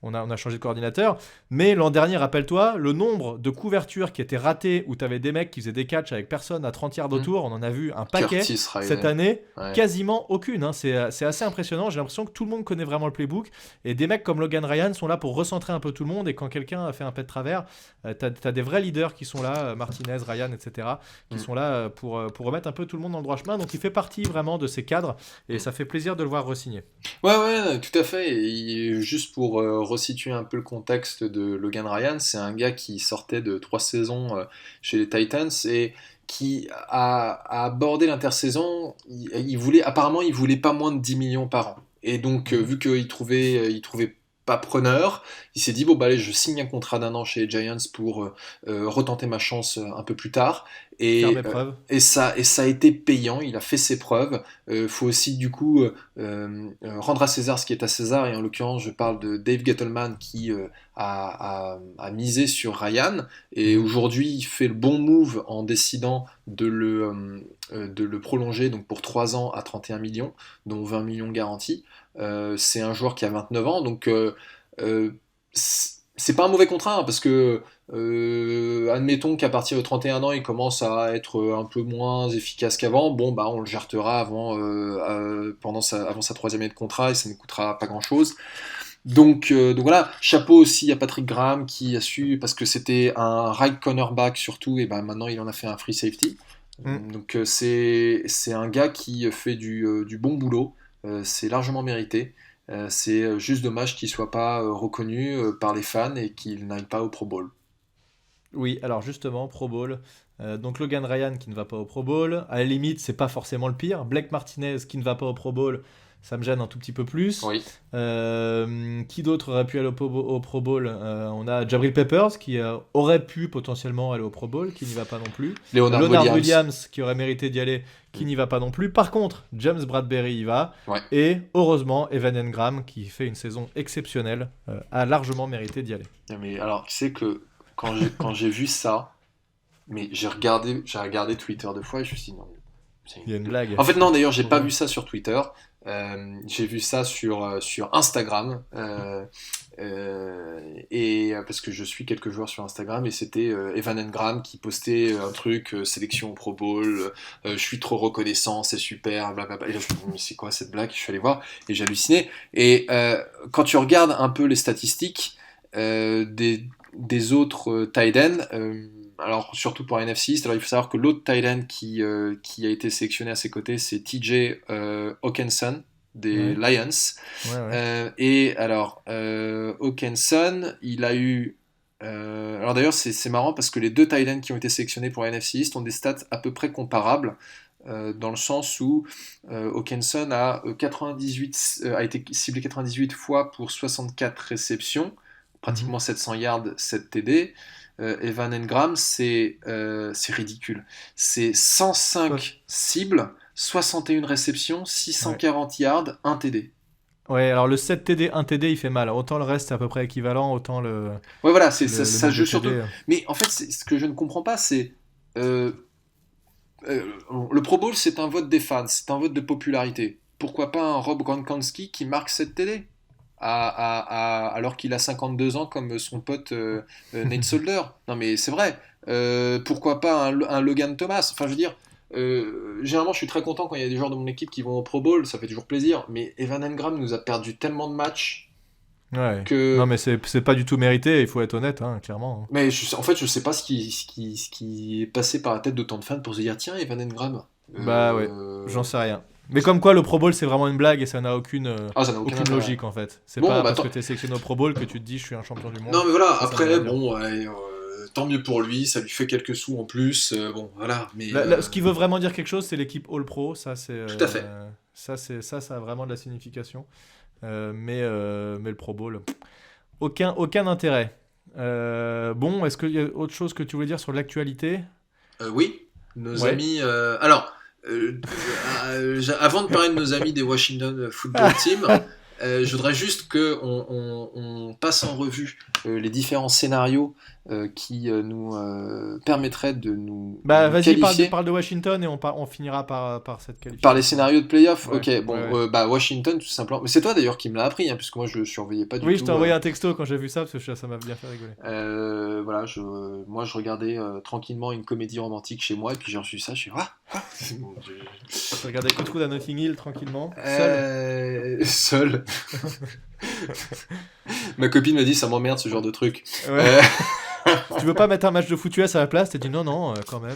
on a changé de coordinateur. Mais l'an dernier, rappelle-toi, le nombre de couvertures qui étaient ratées, où tu avais des mecs qui faisaient des catchs avec personne à 30 yards autour, on en a vu un paquet. Curtis Riley. Cette année, Ouais. quasiment aucune. Hein. C'est assez impressionnant. J'ai l'impression que tout le monde connaît vraiment le playbook. Et des mecs comme Logan Ryan sont là pour recentrer un peu tout le monde. Et quand quelqu'un a fait un pet de travers, t'as des vrais leaders qui sont là, Martinez, Ryan, etc., qui sont là pour remettre un peu tout le monde dans le droit chemin. Donc il fait partie vraiment de ces cadres. Et ça fait plaisir de le voir re-signer. Ouais, tout à fait. Et juste pour resituer un peu le contexte de Logan Ryan, c'est un gars qui sortait de 3 saisons chez les Titans et qui a abordé l'intersaison. Apparemment, il voulait pas moins de 10 millions par an. Et donc, vu il trouvait pas preneur, il s'est dit bon bah allez, je signe un contrat d'1 an chez les Giants pour retenter ma chance un peu plus tard. Faire Et, mes preuves. ça a été payant, il a fait ses preuves. Faut aussi du coup rendre à César ce qui est à César, et en l'occurrence je parle de Dave Gettleman qui a misé sur Ryan, et aujourd'hui il fait le bon move en décidant de le prolonger donc pour 3 ans à 31 millions, dont 20 millions garantis. C'est un joueur qui a 29 ans, donc c'est pas un mauvais contrat, hein, parce que admettons qu'à partir de 31 ans il commence à être un peu moins efficace qu'avant, bon bah on le gérera avant sa 3e année de contrat, et ça ne coûtera pas grand chose. Donc voilà, chapeau aussi à Patrick Graham qui a su, parce que c'était un right cornerback surtout, et ben maintenant il en a fait un free safety. Donc c'est un gars qui fait du bon boulot, c'est largement mérité. C'est juste dommage qu'il soit pas reconnu par les fans et qu'il n'aille pas au Pro Bowl. Oui, alors justement, Pro Bowl. Donc Logan Ryan qui ne va pas au Pro Bowl. À la limite, c'est pas forcément le pire. Blake Martinez qui ne va pas au Pro Bowl, ça me gêne un tout petit peu plus. Oui. Qui d'autre aurait pu aller au Pro Bowl? On a Jabril Peppers qui aurait pu potentiellement aller au Pro Bowl, qui n'y va pas non plus. Leonard Williams qui aurait mérité d'y aller, qui n'y va pas non plus. Par contre, James Bradbury y va. Ouais. Et heureusement, Evan Engram, qui fait une saison exceptionnelle, a largement mérité d'y aller. Mais alors, tu sais que quand j'ai vu ça, mais j'ai regardé Twitter 2 fois et je me suis dit non. Il y a une blague. En fait, non, d'ailleurs, j'ai pas vu ça sur Twitter. J'ai vu ça sur Instagram. Parce que je suis quelques joueurs sur Instagram, et c'était Evan Engram qui postait un truc, sélection au Pro Bowl, je suis trop reconnaissant, c'est super, blablabla. Et là, je me dis, mais c'est quoi cette blague? Je suis allé voir et j'ai halluciné. Et quand tu regardes un peu les statistiques des autres tight ends, alors surtout pour NFC East, alors il faut savoir que l'autre tight end qui a été sélectionné à ses côtés, c'est TJ Hawkinson des Lions. Ouais. Et alors, Hawkinson, il a eu... alors d'ailleurs, c'est marrant parce que les deux tight ends qui ont été sélectionnés pour la NFC East ont des stats à peu près comparables, dans le sens où Hawkinson a été ciblé 98 fois pour 64 réceptions, pratiquement 700 yards, 7 TD. Evan Engram, c'est ridicule. C'est 105 cibles, 61 réceptions, 640 yards, 1 TD. Ouais, alors le 7 TD, 1 TD, il fait mal. Autant le reste, c'est à peu près équivalent, autant le. Ouais, voilà, ça joue TD. surtout. Mais en fait, ce que je ne comprends pas, c'est. Le Pro Bowl, c'est un vote des fans, c'est un vote de popularité. Pourquoi pas un Rob Gronkowski qui marque 7 TD alors qu'il a 52 ans comme son pote Nate Solder? Non, mais c'est vrai. Pourquoi pas un Logan Thomas? Enfin, je veux dire. Généralement, je suis très content quand il y a des joueurs de mon équipe qui vont au Pro Bowl, ça fait toujours plaisir. Mais Evan Engram nous a perdu tellement de matchs que. Non, mais c'est pas du tout mérité, il faut être honnête, hein, clairement. Mais en fait, je sais pas ce qui est passé par la tête d'autant de fans pour se dire tiens, Evan Engram. Bah ouais, j'en sais rien. Mais comme quoi, le Pro Bowl, c'est vraiment une blague et ça n'a aucune logique en fait. C'est pas parce que t'es sélectionné au Pro Bowl que tu te dis je suis un champion du monde. Non, mais voilà, après, bon, tant mieux pour lui, ça lui fait quelques sous en plus. Bon, voilà. Mais, ce qui veut vraiment dire quelque chose, c'est l'équipe All Pro. Ça, c'est, tout à fait. Ça a vraiment de la signification. Mais le Pro Bowl, aucun intérêt. Bon, est-ce qu'il y a autre chose que tu voulais dire sur l'actualité? Oui, nos amis. Alors, avant de parler de nos amis des Washington Football Team, Je voudrais juste qu'on passe en revue les différents scénarios qui nous permettraient de Bah nous vas-y, qualifier. parle de Washington et on finira par cette Par les qualification. scénarios de playoff, Ouais, ok, ouais, bon, ouais. bah Washington tout simplement. Mais c'est toi d'ailleurs qui me l'a appris, hein, puisque moi je surveillais pas du Oui, je t'ai tout. envoyé un texto quand j'ai vu ça, parce que ça m'a bien fait rigoler. Voilà, moi je regardais tranquillement une comédie romantique chez moi et puis j'ai reçu ça, je suis ah, Tu regardais Coup de coude à Notting Hill, tranquillement, seul. seul. Ma copine m'a dit ça m'emmerde ce genre de truc. Ouais. Euh, Tu veux pas mettre un match de foot US à la place? T'as dit non, non, quand même.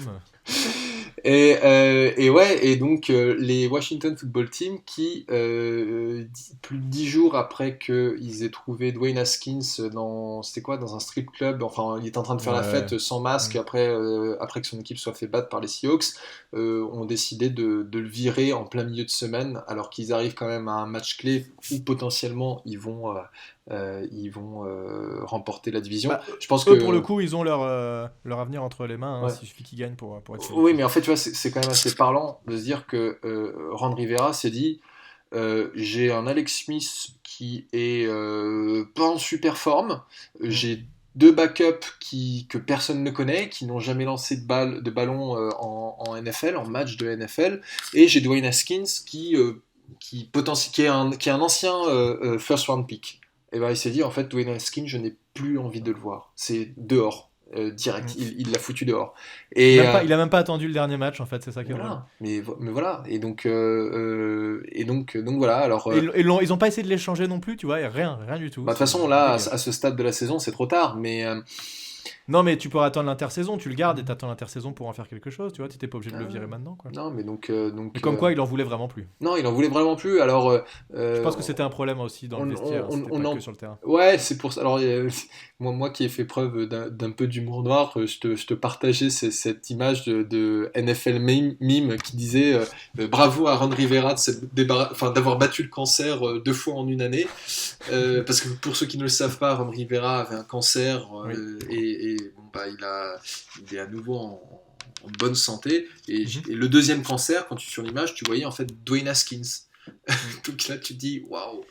et ouais, et donc les Washington Football Team qui, plus de 10 jours après qu'ils aient trouvé Dwayne Haskins c'était quoi, dans un strip club, enfin il était en train de faire la Ouais. fête sans masque Mm. après que son équipe soit fait battre par les Seahawks, ont décidé de le virer en plein milieu de semaine alors qu'ils arrivent quand même à un match clé où potentiellement ils vont remporter la division. Bah, Je pense eux, pour le que coup, ils ont leur avenir entre les mains, hein, ouais. s'il suffit qu'ils gagnent pour être Oui, qualifiés. mais en fait, tu vois, c'est quand même assez parlant de se dire que Ron Rivera s'est dit j'ai un Alex Smith qui est pas en super forme, Mm. j'ai deux backups que personne ne connaît, qui n'ont jamais lancé de ballon en NFL, en match de NFL, et j'ai Dwayne Haskins qui est un ancien first round pick. Et ben il s'est dit en fait Dwayne Haskins, je n'ai plus envie de le voir, c'est dehors. Direct, Mm. il l'a foutu dehors. Et, Il a même pas attendu le dernier match, en fait, c'est ça qui est drôle. voilà, mais voilà, donc voilà. Alors, Et ils ont pas essayé de l'échanger non plus, tu vois, et rien du tout, bah, de toute c'est façon, là, à dégage. ce stade de la saison, c'est trop tard. Mais Non, mais tu peux attendre l'intersaison, tu le gardes et t'attends l'intersaison pour en faire quelque chose, tu vois, t'étais pas obligé de le virer maintenant, quoi. non, mais Mais comme quoi, il en voulait vraiment plus. non, il en voulait vraiment plus. Alors, Je euh, pense que c'était un problème aussi dans le vestiaire, hein, c'était on pas que en. sur le terrain. Ouais, c'est pour ça. Alors, moi qui ai fait preuve d'un peu d'humour noir, je te partageais cette image de NFL meme qui disait bravo à Ron Rivera enfin, d'avoir battu le cancer 2 fois en une année. Parce que pour ceux qui ne le savent pas, Ron Rivera avait un cancer Oui. et bon, bah, il est à nouveau en bonne santé. Mhm. Et le deuxième cancer, quand sur l'image, tu voyais en fait Dwayne Haskins. Mm. Donc là, tu te dis waouh.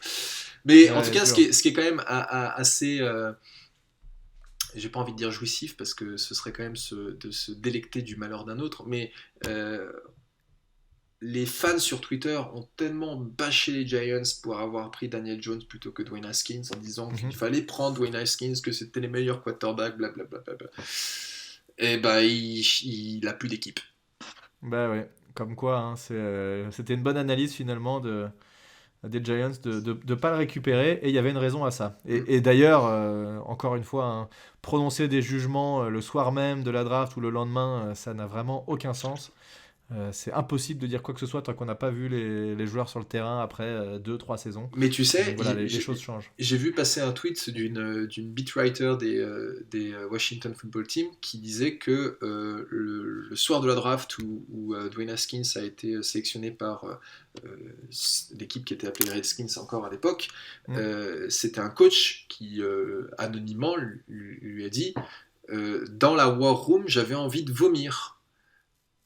Mais en tout Ouais, cas, dur. ce qui est quand même assez, j'ai pas envie de dire jouissif parce que ce serait quand même de se délecter du malheur d'un autre, mais euh, les fans sur Twitter ont tellement bâché les Giants pour avoir pris Daniel Jones plutôt que Dwayne Haskins en disant qu'il Mhm. fallait prendre Dwayne Haskins, que c'était les meilleurs quarterbacks, blablabla. Et bah, il a plus d'équipe. Bah ouais, comme quoi, hein, c'était une bonne analyse finalement des Giants de pas le récupérer, et il y avait une raison à ça. Mm. Et d'ailleurs, encore une fois, hein, prononcer des jugements le soir même de la draft ou le lendemain, ça n'a vraiment aucun sens. C'est impossible de dire quoi que ce soit tant qu'on n'a pas vu les joueurs sur le terrain après 2-3 saisons. Mais tu sais, Donc voilà, les choses changent. j'ai vu passer un tweet d'une beatwriter des Washington Football Team qui disait que le soir de la draft où Dwayne Haskins a été sélectionné par l'équipe qui était appelée Redskins encore à l'époque, Mm. c'était un coach qui anonymement lui a dit dans la war room j'avais envie de vomir.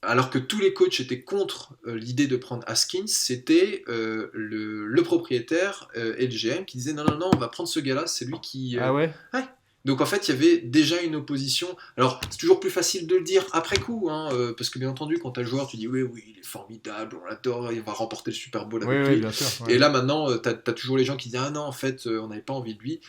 Alors que tous les coachs étaient contre l'idée de prendre Haskins, c'était le propriétaire et le GM qui disait non, non, non, on va prendre ce gars-là, c'est lui qui. Ah ouais? Ouais. Donc en fait, il y avait déjà une opposition. Alors c'est toujours plus facile de le dire après coup, hein, parce que bien entendu, quand tu as le joueur, tu dis oui, oui, il est formidable, on l'adore, il va remporter le Super Bowl Oui, avec oui, lui. bien sûr. Ouais. Et là maintenant, tu as toujours les gens qui disent ah non, en fait, on n'avait pas envie de lui.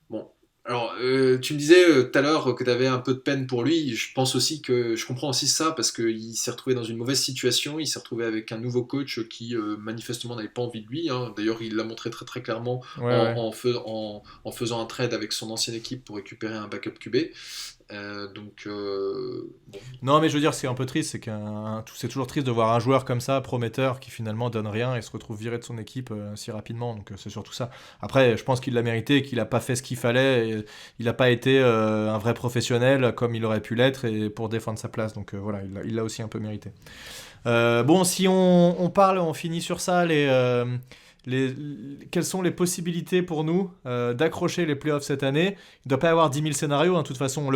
Bon, alors tu me disais tout à l'heure que tu avais un peu de peine pour lui. Je pense aussi que je comprends aussi ça parce qu'il s'est retrouvé dans une mauvaise situation. Il s'est retrouvé avec un nouveau coach qui manifestement n'avait pas envie de lui, hein. D'ailleurs, il l'a montré très très clairement Ouais, ouais. en faisant un trade avec son ancienne équipe pour récupérer un backup QB. Donc, bon. Non, mais je veux dire, c'est un peu triste, c'est toujours triste de voir un joueur comme ça, prometteur, qui finalement donne rien et se retrouve viré de son équipe si rapidement. Donc c'est surtout ça. Après, je pense qu'il l'a mérité, qu'il n'a pas fait ce qu'il fallait, et il n'a pas été un vrai professionnel comme il aurait pu l'être et pour défendre sa place. Donc voilà, il l'a aussi un peu mérité. Bon, si on parle, on finit sur ça, quelles sont les possibilités pour nous d'accrocher les playoffs cette année? Il ne doit pas y avoir 10 000 scénarios, hein. De toute façon,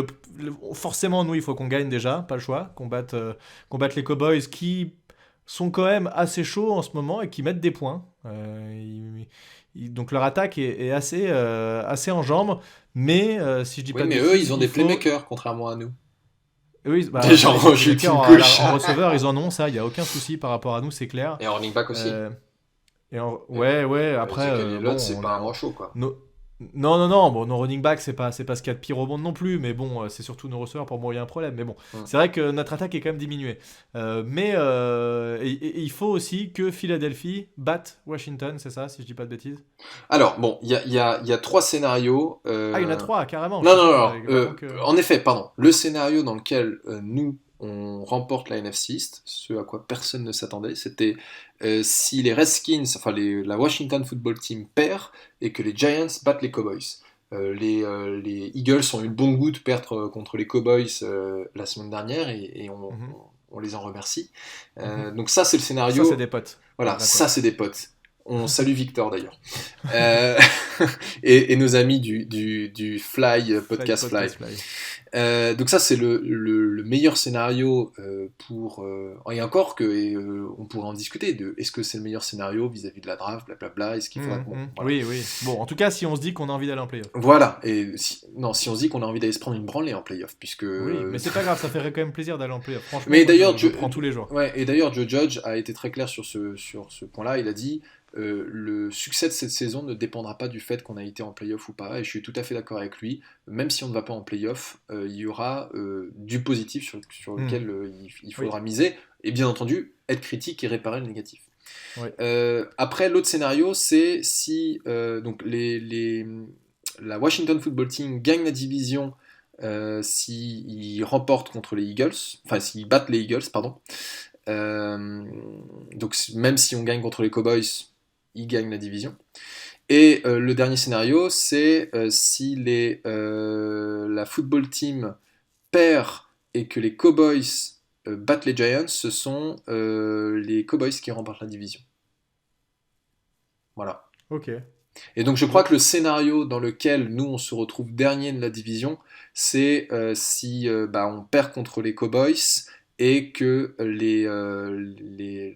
forcément, nous, il faut qu'on gagne déjà, pas le choix, qu'on batte les Cowboys qui, sont quand même assez chauds en ce moment et qui mettent des points. Donc leur attaque est assez en jambes, mais si je dis Oui, pas de mais eux, bêtises, ils ont il des faut... playmakers, contrairement à nous. Oui, Des bah, gens les en shoot playmakers une en, couche. en receveur, ils en ont, ça, il n'y a aucun souci par rapport à nous, c'est clair. Et en running back aussi. Euh, Mais ouais, après, Ezekiel Elliott, bon, c'est pas un manchot, quoi. non, bon, nos running backs, c'est pas ce qu'il y a de pire au monde non plus, mais bon, c'est surtout nos receveurs pour moi, il y a un problème. Mais bon, Hmm. c'est vrai que notre attaque est quand même diminuée. Et il faut aussi que Philadelphie batte Washington, c'est ça, si je dis pas de bêtises. Alors, bon, il y a trois scénarios. Ah, il y en a trois, carrément, je Non, non, pensais non, qu'il y en non. avait vraiment que... En effet, pardon. Le scénario dans lequel nous, on remporte la NFC East, ce à quoi personne ne s'attendait, c'était si les Redskins, enfin la Washington Football Team perd et que les Giants battent les Cowboys. Les Eagles ont eu le bon goût de perdre contre les Cowboys la semaine dernière et Mhm, on les en remercie. mhm. Donc ça, c'est le Ça, c'est scénario. des potes. Voilà, Vrais ça, potes. c'est des potes. On salue Victor d'ailleurs. Euh, et nos amis du Fly, Podcast Fly. Podcast Fly. Donc ça, c'est le meilleur scénario pour... et encore que on pourrait en discuter de est-ce que c'est le meilleur scénario vis-à-vis de la draft, blablabla, est-ce qu'il faudra... Bon, voilà. Oui, oui. Bon, en tout cas, si on se dit qu'on a envie d'aller en playoff. Voilà, et non, si on se dit qu'on a envie d'aller se prendre une branlée en playoff, puisque... Oui, mais c'est pas grave, ça ferait quand même plaisir d'aller en playoff. Franchement, Mais moi, d'ailleurs, je prends tous les jours. ouais, et d'ailleurs, Joe Judge a été très clair sur ce point-là. Il a dit le succès de cette saison ne dépendra pas du fait qu'on a été en playoff ou pas. Et je suis tout à fait d'accord avec lui. Même si on ne va pas en playoff, il y aura du positif sur Hmm. lequel il Oui, faudra miser. Et bien entendu, être critique et réparer le négatif. oui. Après, l'autre scénario, c'est si donc la Washington Football Team gagne la division s'ils remportent contre les Eagles, enfin s'ils battent les Eagles, pardon. Donc même si on gagne contre les Cowboys, ils gagnent la division. Et le dernier scénario, c'est si la football team perd et que les Cowboys battent les Giants, ce sont les Cowboys qui remportent la division. Voilà. Ok. Et donc je crois que le scénario dans lequel nous on se retrouve dernier de la division, c'est si on perd contre les Cowboys et que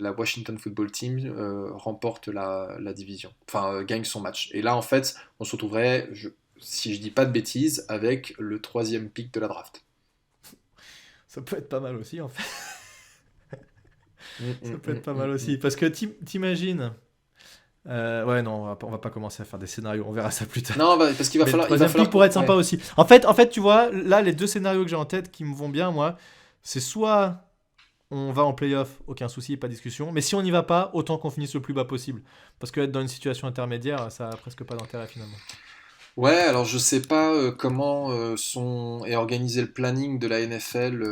la Washington Football Team remporte la division, enfin gagne son match. Et là en fait on se retrouverait, si je dis pas de bêtises, avec le troisième pick de la draft. Ça peut être pas mal aussi, en fait. Mm, Ça mm, peut être pas mm, mal mm, aussi. mm. Parce que t'imagines... ouais, non, on va pas commencer à faire des scénarios, on verra ça plus tard. Non, parce qu'il va Mais le falloir, troisième pick pourrait être sympa ouais. aussi. En fait, tu vois, là, les deux scénarios que j'ai en tête qui me vont bien, moi, c'est soit on va en playoff, aucun souci, pas de discussion. Mais si on n'y va pas, autant qu'on finisse le plus bas possible. Parce que être dans une situation intermédiaire, ça a presque pas d'intérêt finalement. Ouais, alors je sais pas comment est organisé le planning de la NFL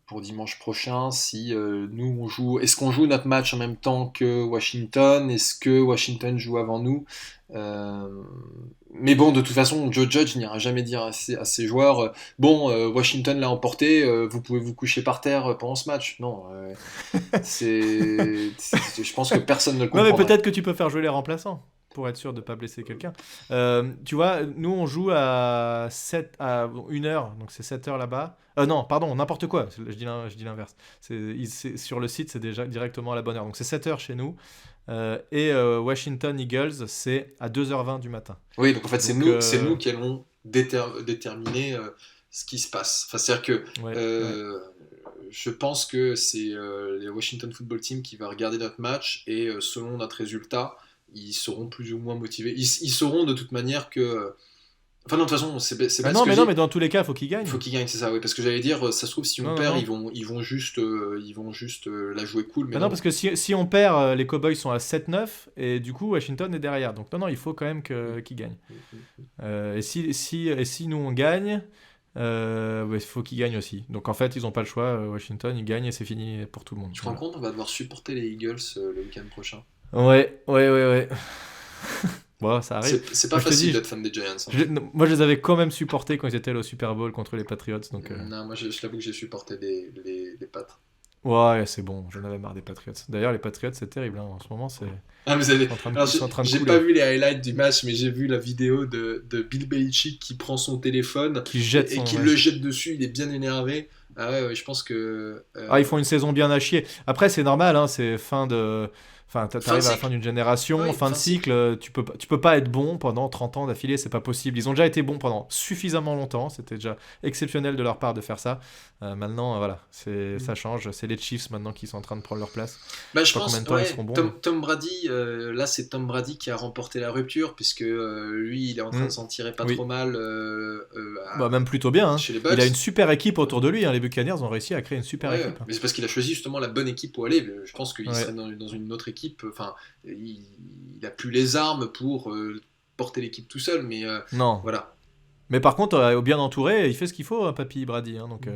pour dimanche prochain. Si nous on joue, est-ce qu'on joue notre match en même temps que Washington? Est-ce que Washington joue avant nous? Euh, mais bon, de toute façon, Joe Judge n'ira jamais dire à ses joueurs, bon, Washington l'a emporté, vous pouvez vous coucher par terre pendant ce match. Non, je pense que personne ne le Non, mais comprendrait. peut-être que tu peux faire jouer les remplaçants pour être sûr de ne pas blesser quelqu'un. Tu vois, nous on joue à 1 heure, donc c'est 7 heures là-bas. Non, pardon, n'importe quoi, je dis l'inverse. Sur le site, c'est déjà directement à la bonne heure. Donc c'est 7 heures chez nous. Et Washington Eagles, c'est à 2h20 du matin. Oui, donc en fait, Donc, c'est nous qui allons déterminer ce qui se passe. Enfin, c'est-à-dire que ouais, ouais. je pense que c'est les Washington Football Team qui va regarder notre match et selon notre résultat, ils seront plus ou moins motivés. Ils sauront de toute manière que. Enfin, non, de toute façon, c'est bête ce Non, que mais je non, dis. mais dans tous les cas, il faut qu'ils Il faut gagnent. qu'ils gagnent, c'est ça, oui. Parce que j'allais dire, ça se trouve, si on Non, non, perd, non. ils vont juste la jouer cool, mais Non, non. parce que si on perd, les Cowboys sont à 7-9 et du coup Washington est derrière. Donc non, il faut quand même qu'ils gagnent. Et si nous on gagne, il faut qu'ils gagnent aussi. Donc en fait, ils n'ont pas le choix. Washington, ils gagnent et c'est fini pour tout le monde. Tu te rends Voilà. compte, on va devoir supporter les Eagles le week-end prochain. Ouais. Bon, ça arrive. C'est pas Moi, je te facile dis, d'être fan des Giants, hein. moi je les avais quand même supportés quand ils étaient allés au Super Bowl contre les Patriots. Donc, Non, moi je t'avoue que j'ai supporté les Pats. Ouais, c'est bon, j'en avais marre des Patriots. D'ailleurs, les Patriots, c'est terrible, hein. En ce moment, Ah, vous avez... Alors, c'est en train de j'ai pas couler. vu les highlights du match, mais j'ai vu la vidéo de Bill Belichick qui prend son téléphone Qui jette et qui ouais. le jette dessus. Il est bien énervé. Ah ouais, ouais, je pense que Ah, ils font une saison bien à chier. Après, c'est normal, hein, c'est fin de. Enfin, fin de t'arrives à la fin cycle. d'une génération, Oui, fin de fin de cycle. cycle, tu peux pas être bon pendant 30 ans d'affilée, c'est pas possible. Ils ont déjà été bons pendant suffisamment longtemps, c'était déjà exceptionnel de leur part de faire ça. Maintenant, voilà, ça change, c'est les Chiefs maintenant qui sont en train de prendre leur place. Bah, Je sais je pas combien pense, de temps ils ouais, seront bons, mais. Tom Brady, là c'est Tom Brady qui a remporté la rupture, puisque lui il est en train de Hmm, s'en tirer pas trop oui, mal bah, même plutôt bien, hein. chez les Il a une Bucks. super équipe Ouais. autour de lui, hein. Les Buccaneers ont réussi à créer une super Ouais, équipe, hein. mais c'est parce qu'il a choisi justement la bonne équipe pour aller. Je pense qu'il Ouais, serait dans une autre équipe. Enfin, il a plus les armes pour porter l'équipe tout seul, mais non. voilà. Mais par contre, bien entouré, il fait ce qu'il faut, hein, Papy Brady, hein, donc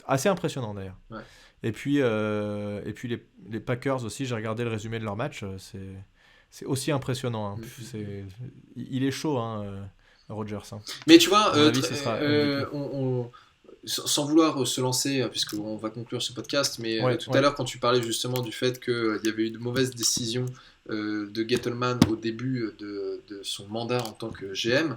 assez impressionnant d'ailleurs. Ouais. Et puis les Packers aussi, j'ai regardé le résumé de leur match, c'est aussi impressionnant, hein. Il est chaud, hein, Rodgers, hein. Mais tu vois, À mon avis, ce sera MVP. sans vouloir se lancer, puisqu'on va conclure ce podcast, mais Ouais, tout à ouais. l'heure, quand tu parlais justement du fait qu'il y avait eu de mauvaises décisions de Gettleman au début de son mandat en tant que GM,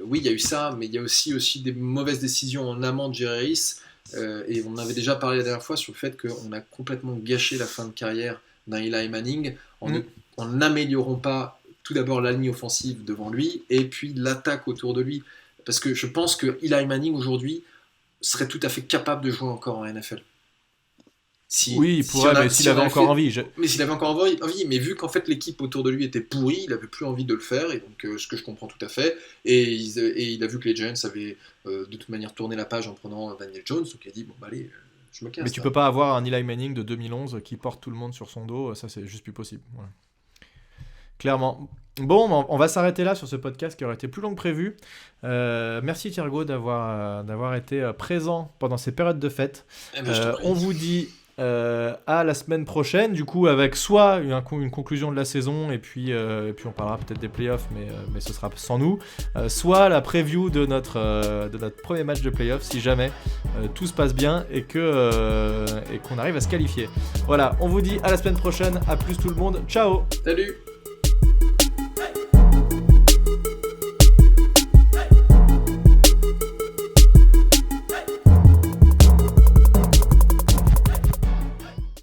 oui, il y a eu ça, mais il y a aussi des mauvaises décisions en amont de Jerry Rice, et on avait déjà parlé la dernière fois sur le fait qu'on a complètement gâché la fin de carrière d'un Eli Manning Mm. en n'améliorant pas tout d'abord la ligne offensive devant lui, et puis l'attaque autour de lui. Parce que je pense que Eli Manning aujourd'hui serait tout à fait capable de jouer encore en NFL. Oui, il pourrait, mais s'il Si on avait avait encore fait, envie. mais s'il avait encore envie, mais vu qu'en fait l'équipe autour de lui était pourrie, il avait plus envie de le faire, et donc ce que je comprends tout à fait. Et il a vu que les Giants avaient de toute manière tourné la page en prenant Daniel Jones, donc il a dit bon bah allez, je me Mais casse tu là. peux pas avoir un Eli Manning de 2011 qui porte tout le monde sur son dos, ça c'est juste plus possible. Voilà. Clairement. Bon, on va s'arrêter là sur ce podcast qui aurait été plus long que prévu. Merci Thiergo d'avoir été présent pendant ces périodes de fête. Eh ben, je t'en prie. On vous dit à la semaine prochaine, du coup avec soit une conclusion de la saison et puis on parlera peut-être des playoffs, mais ce sera sans nous, soit la preview de notre premier match de playoffs si jamais tout se passe bien et qu'on arrive à se qualifier. Voilà, on vous dit à la semaine prochaine, à plus tout le monde, ciao. Salut.